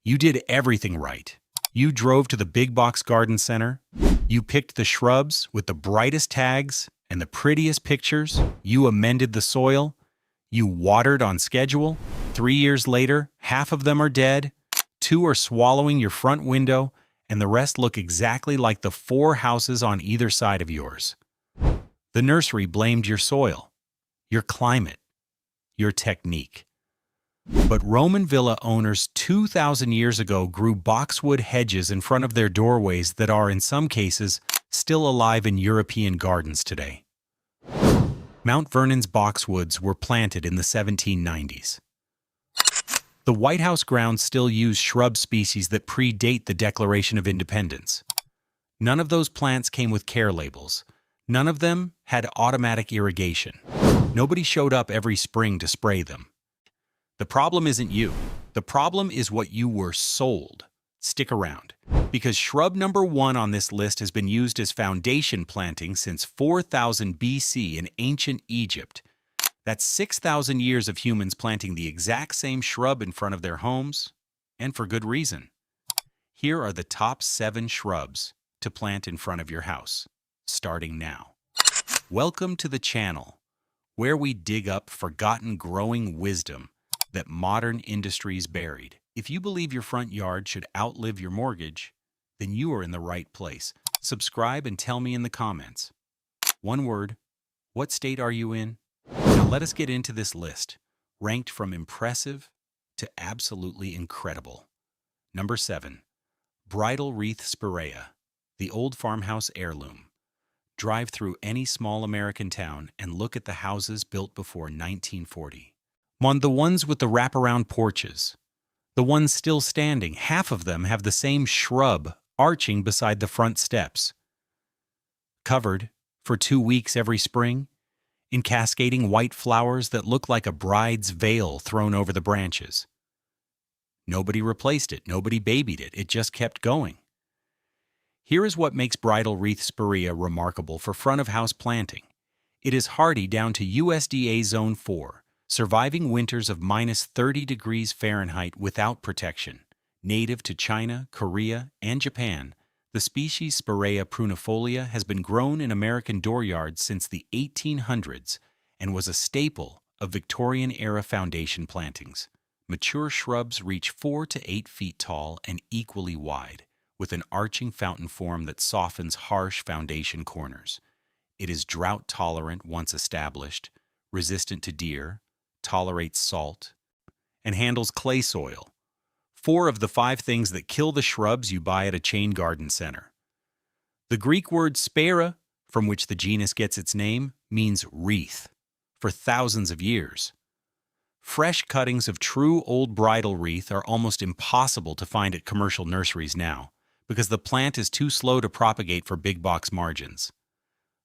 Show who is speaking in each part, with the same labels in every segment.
Speaker 1: You did everything right. You drove to the big box garden center. You picked the shrubs with the brightest tags and the prettiest pictures. You amended the soil. You watered on schedule. 3 years later, half of them are dead. 2 are swallowing your front window, and the rest look exactly like the 4 houses on either side of yours. The nursery blamed your soil, your climate, your technique. But Roman villa owners 2,000 years ago grew boxwood hedges in front of their doorways that are, in some cases, still alive in European gardens today. Mount Vernon's boxwoods were planted in the 1790s. The White House grounds still use shrub species that predate the Declaration of Independence. None of those plants came with care labels. None of them had automatic irrigation. Nobody showed up every spring to spray them. The problem isn't you. The problem is what you were sold. Stick around, because shrub number 1 on this list has been used as foundation planting since 4000 BC in ancient Egypt. That's 6,000 years of humans planting the exact same shrub in front of their homes, and for good reason. Here are the top 7 shrubs to plant in front of your house, starting now. Welcome to the channel, where we dig up forgotten growing wisdom that modern industries buried. If you believe your front yard should outlive your mortgage, then you are in the right place. Subscribe and tell me in the comments. One word, what state are you in? Now let us get into this list, ranked from impressive to absolutely incredible. Number 7, Bridal Wreath Spirea, the old farmhouse heirloom. Drive through any small American town and look at the houses built before 1940. The ones with the wraparound porches. The ones still standing, half of them have the same shrub arching beside the front steps. Covered, for 2 weeks every spring, in cascading white flowers that look like a bride's veil thrown over the branches. Nobody replaced it, nobody babied it, it just kept going. Here is what makes Bridal Wreath Spirea remarkable for front-of-house planting. It is hardy down to USDA Zone 4, surviving winters of -30 degrees Fahrenheit without protection. Native to China, Korea, and Japan, the species Spirea prunifolia has been grown in American dooryards since the 1800s and was a staple of Victorian-era foundation plantings. Mature shrubs reach 4 to 8 feet tall and equally wide, with an arching fountain form that softens harsh foundation corners. It is drought-tolerant once established, resistant to deer, tolerates salt, and handles clay soil. 4 of the 5 things that kill the shrubs you buy at a chain garden center. The Greek word spera, from which the genus gets its name, means wreath, for thousands of years. Fresh cuttings of true old bridal wreath are almost impossible to find at commercial nurseries now, because the plant is too slow to propagate for big box margins.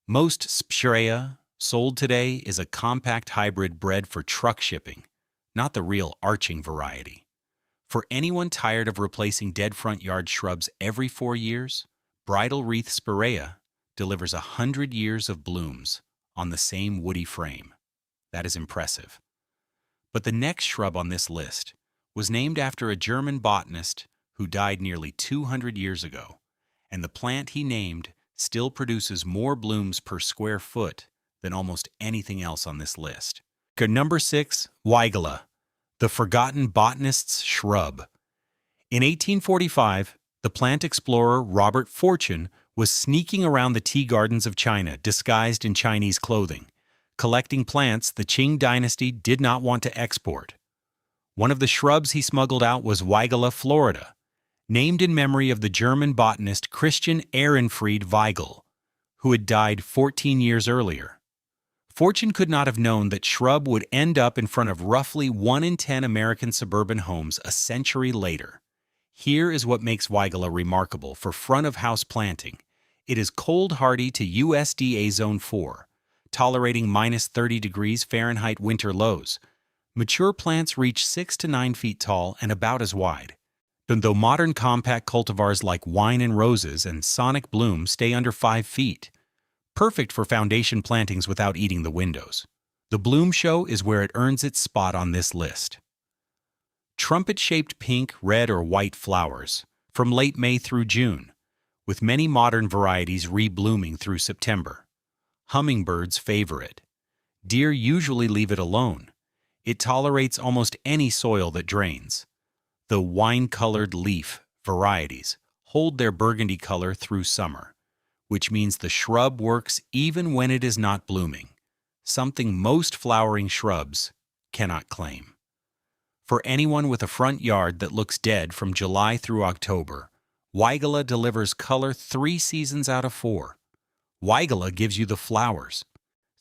Speaker 1: Most Spirea sold today is a compact hybrid bred for truck shipping, not the real arching variety. For anyone tired of replacing dead front yard shrubs every 4 years, Bridal Wreath Spirea delivers 100 years of blooms on the same woody frame. That is impressive. But the next shrub on this list was named after a German botanist who died nearly 200 years ago, and the plant he named still produces more blooms per square foot than almost anything else on this list. Number 6, Weigela, the forgotten botanist's shrub. In 1845, the plant explorer Robert Fortune was sneaking around the tea gardens of China disguised in Chinese clothing, collecting plants the Qing dynasty did not want to export. One of the shrubs he smuggled out was Weigela florida, named in memory of the German botanist Christian Ehrenfried Weigel, who had died 14 years earlier. Fortune could not have known that shrub would end up in front of roughly 1 in 10 American suburban homes a century later. Here is what makes Weigela remarkable for front-of-house planting. It is cold-hardy to USDA Zone 4, tolerating -30 degrees Fahrenheit winter lows. Mature plants reach 6 to 9 feet tall and about as wide. Though modern compact cultivars like Wine and Roses and Sonic Bloom stay under 5 feet. Perfect for foundation plantings without eating the windows. The bloom show is where it earns its spot on this list. Trumpet-shaped pink, red, or white flowers from late May through June, with many modern varieties reblooming through September. Hummingbirds favor it. Deer usually leave it alone. It tolerates almost any soil that drains. The wine-colored leaf varieties hold their burgundy color through summer, which means the shrub works even when it is not blooming, something most flowering shrubs cannot claim. For anyone with a front yard that looks dead from July through October, Weigela delivers color 3 seasons out of 4. Weigela gives you the flowers.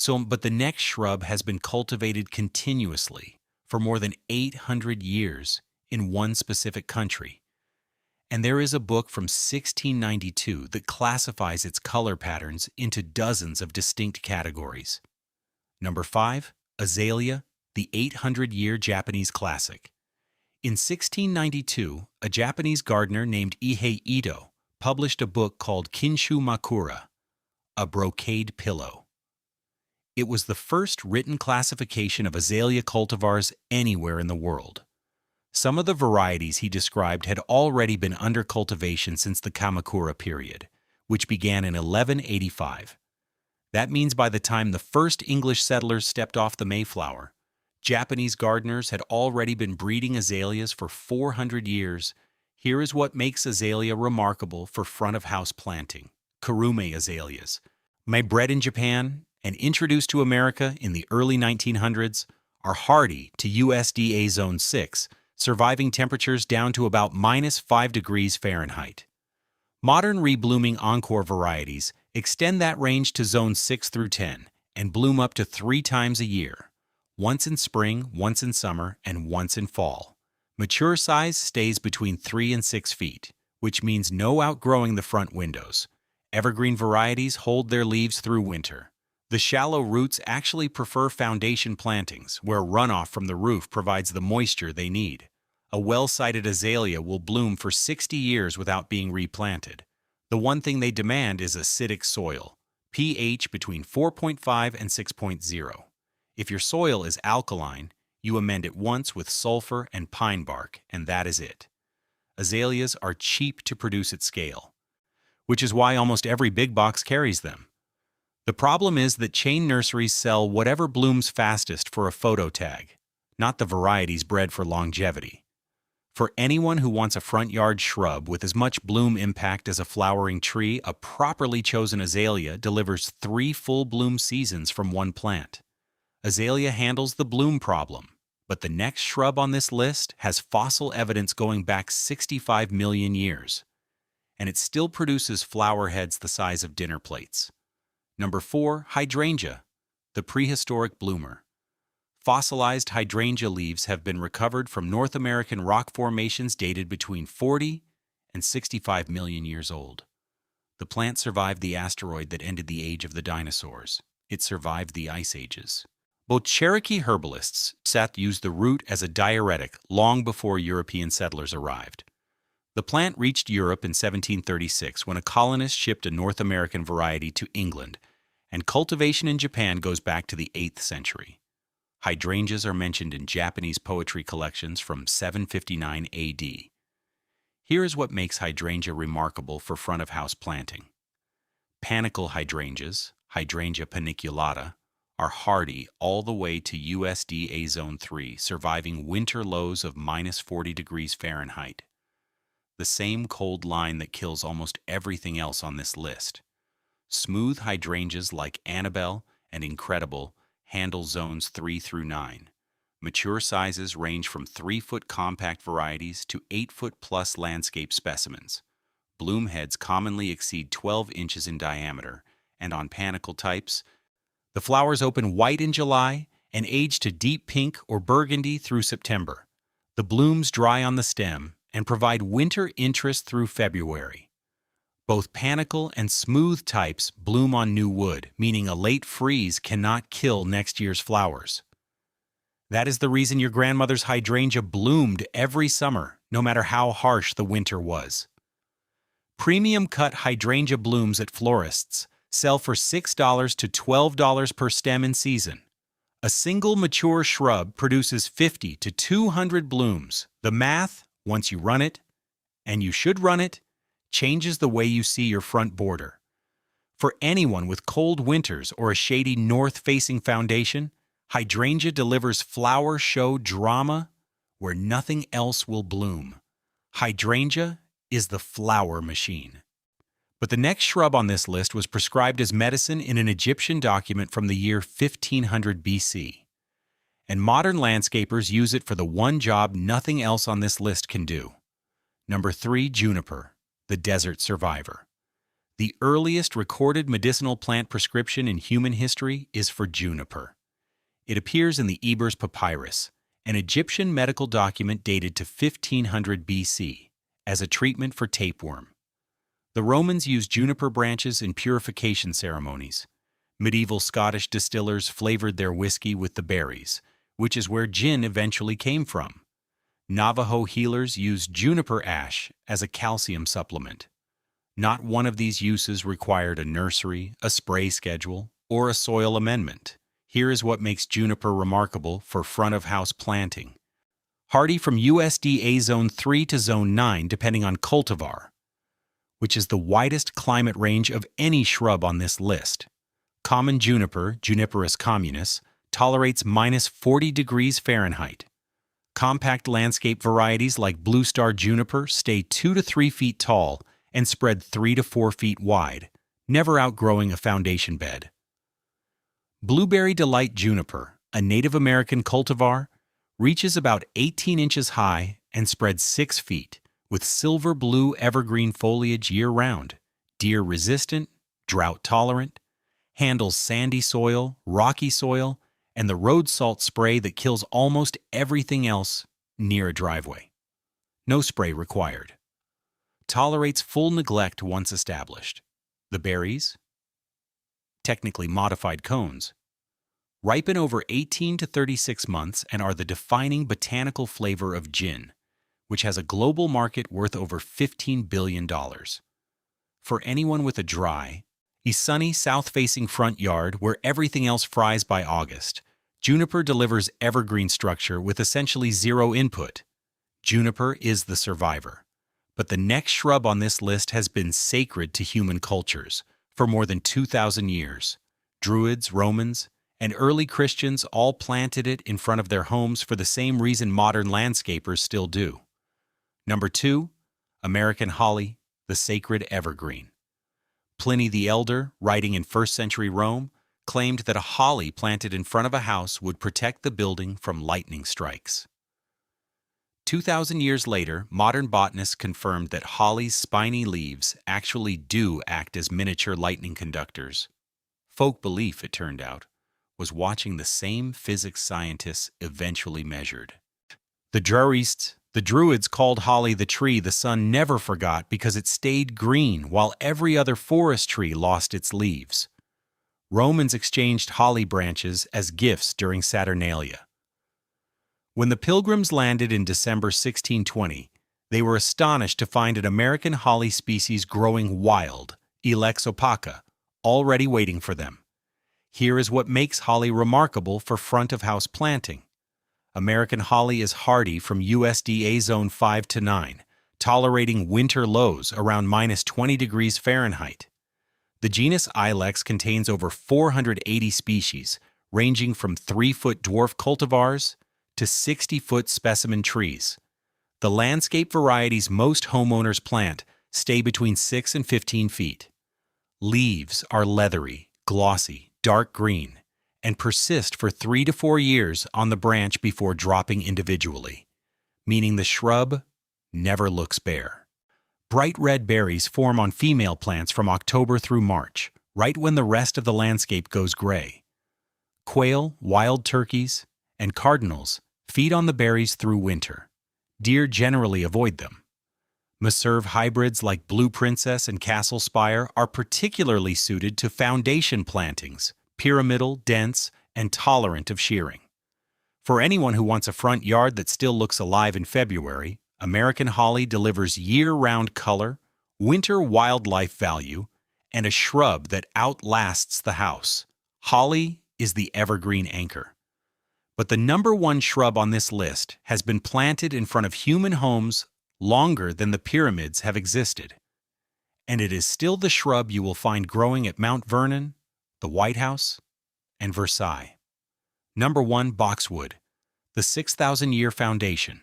Speaker 1: But the next shrub has been cultivated continuously for more than 800 years in one specific country. And there is a book from 1692 that classifies its color patterns into dozens of distinct categories. Number 5, Azalea, the 800-year Japanese classic. In 1692, a Japanese gardener named Ihei Ito published a book called Kinshu Makura, a brocade pillow. It was the first written classification of azalea cultivars anywhere in the world. Some of the varieties he described had already been under cultivation since the Kamakura period, which began in 1185. That means by the time the first English settlers stepped off the Mayflower, Japanese gardeners had already been breeding azaleas for 400 years. Here is what makes azalea remarkable for front-of-house planting. Kurume azaleas. Bred in Japan and introduced to America in the early 1900s, are hardy to USDA Zone 6, surviving temperatures down to about -5 degrees Fahrenheit. Modern reblooming Encore varieties extend that range to Zone 6 through 10 and bloom up to 3 times a year, once in spring, once in summer, and once in fall. Mature size stays between 3 and 6 feet, which means no outgrowing the front windows. Evergreen varieties hold their leaves through winter. The shallow roots actually prefer foundation plantings, where runoff from the roof provides the moisture they need. A well-sited azalea will bloom for 60 years without being replanted. The one thing they demand is acidic soil, pH between 4.5 and 6.0. If your soil is alkaline, you amend it once with sulfur and pine bark, and that is it. Azaleas are cheap to produce at scale, which is why almost every big box carries them. The problem is that chain nurseries sell whatever blooms fastest for a photo tag, not the varieties bred for longevity. For anyone who wants a front yard shrub with as much bloom impact as a flowering tree, a properly chosen azalea delivers 3 full bloom seasons from one plant. Azalea handles the bloom problem, but the next shrub on this list has fossil evidence going back 65 million years, and it still produces flower heads the size of dinner plates. Number 4, Hydrangea, the prehistoric bloomer. Fossilized hydrangea leaves have been recovered from North American rock formations dated between 40 and 65 million years old. The plant survived the asteroid that ended the age of the dinosaurs. It survived the ice ages. Both Cherokee herbalists used the root as a diuretic long before European settlers arrived. The plant reached Europe in 1736 when a colonist shipped a North American variety to England, and cultivation in Japan goes back to the 8th century. Hydrangeas are mentioned in Japanese poetry collections from 759 AD. Here is what makes hydrangea remarkable for front-of-house planting. Panicle hydrangeas, Hydrangea paniculata, are hardy all the way to USDA Zone 3, surviving winter lows of -40 degrees Fahrenheit. The same cold line that kills almost everything else on this list. Smooth hydrangeas like Annabelle and Incredible handle zones 3 through 9. Mature sizes range from 3-foot compact varieties to 8-foot-plus landscape specimens. Bloom heads commonly exceed 12 inches in diameter, and on panicle types, the flowers open white in July and age to deep pink or burgundy through September. The blooms dry on the stem and provide winter interest through February. Both panicle and smooth types bloom on new wood, meaning a late freeze cannot kill next year's flowers. That is the reason your grandmother's hydrangea bloomed every summer, no matter how harsh the winter was. Premium cut hydrangea blooms at florists sell for $6 to $12 per stem in season. A single mature shrub produces 50 to 200 blooms. The math, once you run it, and you should run it, changes the way you see your front border. For anyone with cold winters or a shady north-facing foundation, hydrangea delivers flower show drama where nothing else will bloom. Hydrangea is the flower machine. But the next shrub on this list was prescribed as medicine in an Egyptian document from the year 1500 BC. And modern landscapers use it for the one job nothing else on this list can do. Number 3, juniper, the desert survivor. The earliest recorded medicinal plant prescription in human history is for juniper. It appears in the Ebers Papyrus, an Egyptian medical document dated to 1500 BC, as a treatment for tapeworm. The Romans used juniper branches in purification ceremonies. Medieval Scottish distillers flavored their whiskey with the berries, which is where gin eventually came from. Navajo healers used juniper ash as a calcium supplement. Not one of these uses required a nursery, a spray schedule, or a soil amendment. Here is what makes juniper remarkable for front-of-house planting. Hardy from USDA Zone 3 to Zone 9 depending on cultivar, which is the widest climate range of any shrub on this list. Common juniper, Juniperus communis, tolerates -40 degrees Fahrenheit. Compact landscape varieties like Blue Star juniper stay 2 to 3 feet tall and spread 3 to 4 feet wide, never outgrowing a foundation bed. Blueberry Delight juniper, a Native American cultivar, reaches about 18 inches high and spreads 6 feet, with silver-blue evergreen foliage year-round, deer-resistant, drought-tolerant, handles sandy soil, rocky soil, and the road salt spray that kills almost everything else near a driveway. No spray required. Tolerates full neglect once established. The berries, technically modified cones, ripen over 18 to 36 months and are the defining botanical flavor of gin, which has a global market worth over $15 billion. For anyone with a dry, sunny south-facing front yard where everything else fries by August, juniper delivers evergreen structure with essentially zero input. Juniper is the survivor. But the next shrub on this list has been sacred to human cultures for more than 2,000 years. Druids, Romans, and early Christians all planted it in front of their homes for the same reason modern landscapers still do. Number 2, American holly, the sacred evergreen. Pliny the Elder, writing in 1st century Rome, claimed that a holly planted in front of a house would protect the building from lightning strikes. 2,000 years later, modern botanists confirmed that holly's spiny leaves actually do act as miniature lightning conductors. Folk belief, it turned out, was watching the same physics scientists eventually measured. The Druids called holly the tree the sun never forgot because it stayed green while every other forest tree lost its leaves. Romans exchanged holly branches as gifts during Saturnalia. When the Pilgrims landed in December 1620, they were astonished to find an American holly species growing wild, Ilex opaca, already waiting for them. Here is what makes holly remarkable for front-of-house planting. American holly is hardy from USDA Zone 5 to 9, tolerating winter lows around -20 degrees Fahrenheit. The genus Ilex contains over 480 species, ranging from 3-foot dwarf cultivars to 60-foot specimen trees. The landscape varieties most homeowners plant stay between 6 and 15 feet. Leaves are leathery, glossy, dark green, and persist for 3 to 4 years on the branch before dropping individually, meaning the shrub never looks bare. Bright red berries form on female plants from October through March, right when the rest of the landscape goes gray. Quail, wild turkeys, and cardinals feed on the berries through winter. Deer generally avoid them. Meserve hybrids like Blue Princess and Castle Spire are particularly suited to foundation plantings, pyramidal, dense, and tolerant of shearing. For anyone who wants a front yard that still looks alive in February, American holly delivers year-round color, winter wildlife value, and a shrub that outlasts the house. Holly is the evergreen anchor. But the number one shrub on this list has been planted in front of human homes longer than the pyramids have existed. And it is still the shrub you will find growing at Mount Vernon, the White House, and Versailles. Number 1. Boxwood, the 6,000-year foundation.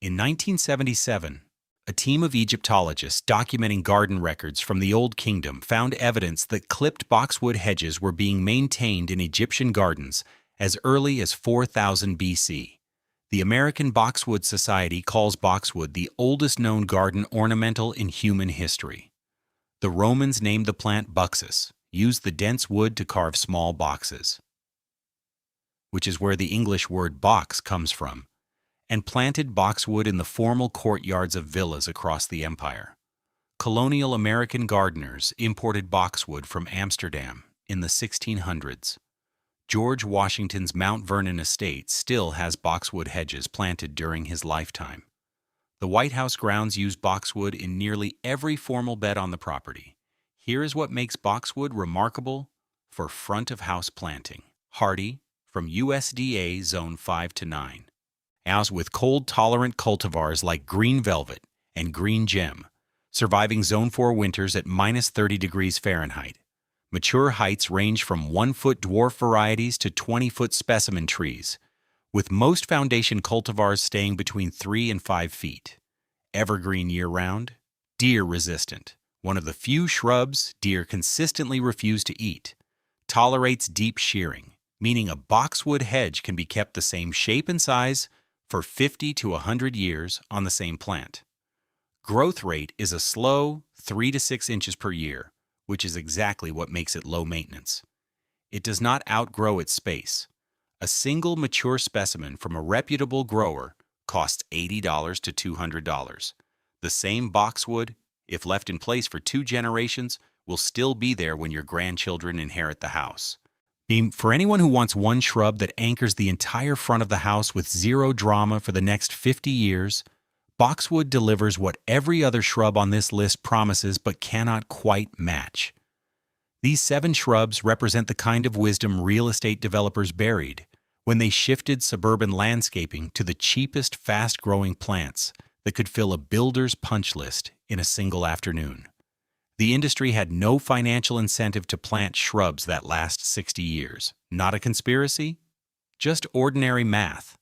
Speaker 1: In 1977, a team of Egyptologists documenting garden records from the Old Kingdom found evidence that clipped boxwood hedges were being maintained in Egyptian gardens as early as 4000 BC. The American Boxwood Society calls boxwood the oldest known garden ornamental in human history. The Romans named the plant buxus, used the dense wood to carve small boxes, which is where the English word box comes from, and planted boxwood in the formal courtyards of villas across the empire. Colonial American gardeners imported boxwood from Amsterdam in the 1600s. George Washington's Mount Vernon estate still has boxwood hedges planted during his lifetime. The White House grounds use boxwood in nearly every formal bed on the property. Here is what makes boxwood remarkable for front-of-house planting. Hardy, from USDA Zone 5 to 9. As with cold-tolerant cultivars like Green Velvet and Green Gem, surviving Zone 4 winters at -30 degrees Fahrenheit. Mature heights range from 1-foot dwarf varieties to 20-foot specimen trees, with most foundation cultivars staying between 3 and 5 feet. Evergreen year-round, deer-resistant, one of the few shrubs deer consistently refuse to eat. Tolerates deep shearing, meaning a boxwood hedge can be kept the same shape and size for 50 to 100 years on the same plant. Growth rate is a slow 3 to 6 inches per year, which is exactly what makes it low maintenance. It does not outgrow its space. A single mature specimen from a reputable grower costs $80 to $200. The same boxwood, if left in place for 2 generations, will still be there when your grandchildren inherit the house. For anyone who wants one shrub that anchors the entire front of the house with zero drama for the next 50 years, boxwood delivers what every other shrub on this list promises but cannot quite match. These 7 shrubs represent the kind of wisdom real estate developers buried when they shifted suburban landscaping to the cheapest, fast-growing plants that could fill a builder's punch list in a single afternoon. The industry had no financial incentive to plant shrubs that last 60 years. Not a conspiracy? Just ordinary math.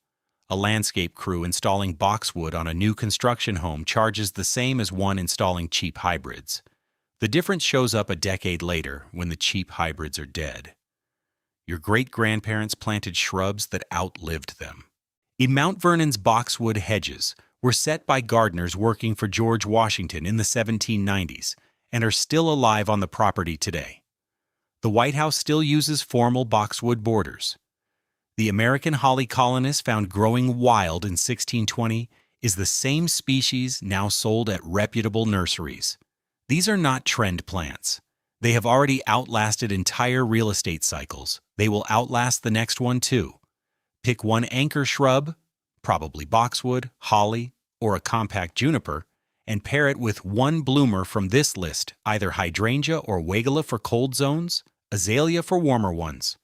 Speaker 1: A landscape crew installing boxwood on a new construction home charges the same as one installing cheap hybrids. The difference shows up a decade later when the cheap hybrids are dead. Your great-grandparents planted shrubs that outlived them. In Mount Vernon's boxwood hedges were set by gardeners working for George Washington in the 1790s and are still alive on the property today. The White House still uses formal boxwood borders. The American holly colonists found growing wild in 1620 is the same species now sold at reputable nurseries. These are not trend plants. They have already outlasted entire real estate cycles. They will outlast the next one too. Pick one anchor shrub, probably boxwood, holly, or a compact juniper, and pair it with one bloomer from this list, either hydrangea or wagala for cold zones, azalea for warmer ones.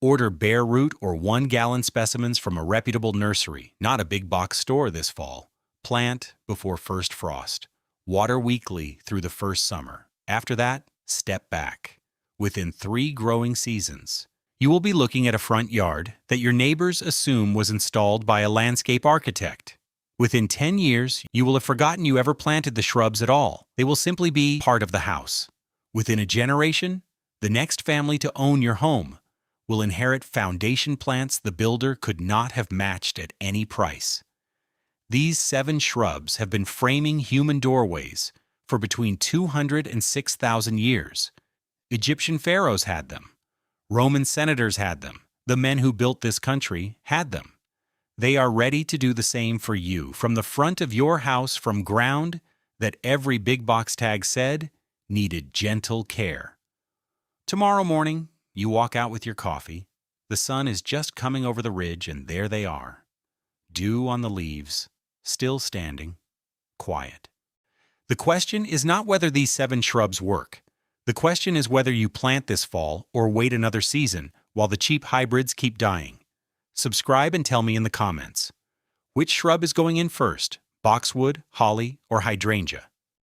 Speaker 1: Order bare root or 1-gallon specimens from a reputable nursery, not a big box store this fall. Plant before first frost. Water weekly through the first summer. After that, step back. Within 3 growing seasons, you will be looking at a front yard that your neighbors assume was installed by a landscape architect. Within 10 years, you will have forgotten you ever planted the shrubs at all. They will simply be part of the house. Within a generation, the next family to own your home will inherit foundation plants the builder could not have matched at any price. These 7 shrubs have been framing human doorways for between 200 and 6,000 years. Egyptian pharaohs had them. Roman senators had them. The men who built this country had them. They are ready to do the same for you, from the front of your house, from ground that every big box tag said needed gentle care. Tomorrow morning, you walk out with your coffee. The sun is just coming over the ridge, and there they are. Dew on the leaves, still standing, quiet. The question is not whether these 7 shrubs work. The question is whether you plant this fall or wait another season while the cheap hybrids keep dying. Subscribe and tell me in the comments. Which shrub is going in first, boxwood, holly, or hydrangea?